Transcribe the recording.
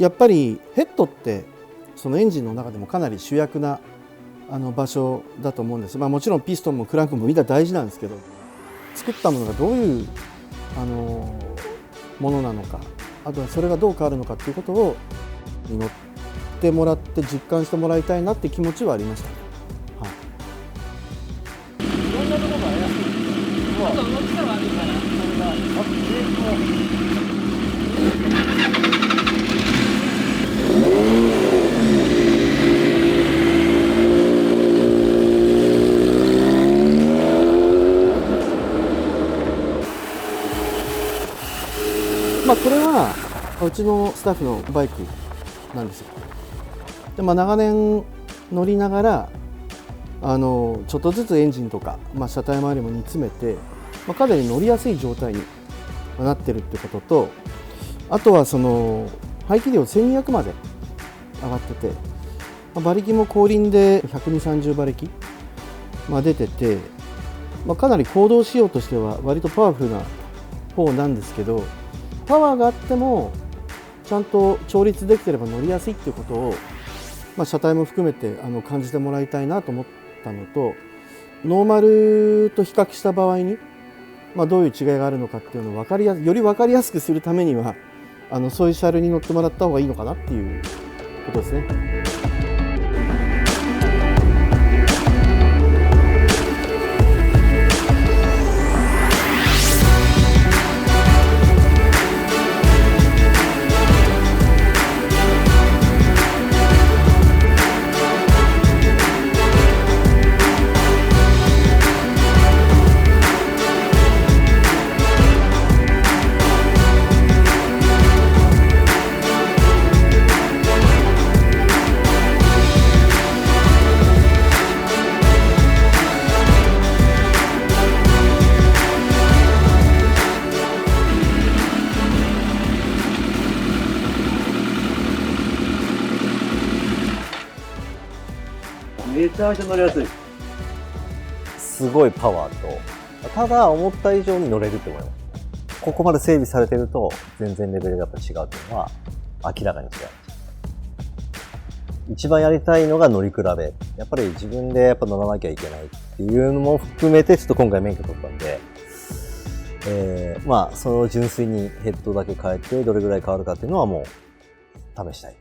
やっぱりヘッドってそのエンジンの中でもかなり主役な場所だと思うんです。もちろんピストンもクランクもみんな大事なんですけど、作ったものがどういうものなのか、あとはそれがどう変わるのかっていうことを乗ってもらって実感してもらいたいなって気持ちはありました。はい。いろんなところが怪しい。ちょっと動きが悪いかな。これはうちのスタッフのバイクなんですよ。で、長年乗りながらちょっとずつエンジンとか、車体周りも煮詰めて、かなり乗りやすい状態になってるってことと、あとはその排気量1200まで上がってて、馬力も後輪で120、30馬力、出てて、かなり公道仕様としては割とパワフルな方なんですけど、パワーがあってもちゃんと調律できてれば乗りやすいっていうことを、車体も含めて感じてもらいたいなと思ったのと、ノーマルと比較した場合に、どういう違いがあるのかっていうのをより分かりやすくするためにはそういう車両に乗ってもらった方がいいのかなっていうことですね。めちゃめちゃ乗りやすい。すごいパワーと、ただ思った以上に乗れると思います。ここまで整備されてると全然レベルがやっぱ違うというのは明らかに違います。一番やりたいのが乗り比べ。やっぱり自分でやっぱ乗らなきゃいけないっていうのも含めてちょっと今回免許取ったんで、その純粋にヘッドだけ変えてどれぐらい変わるかっていうのはもう試したい。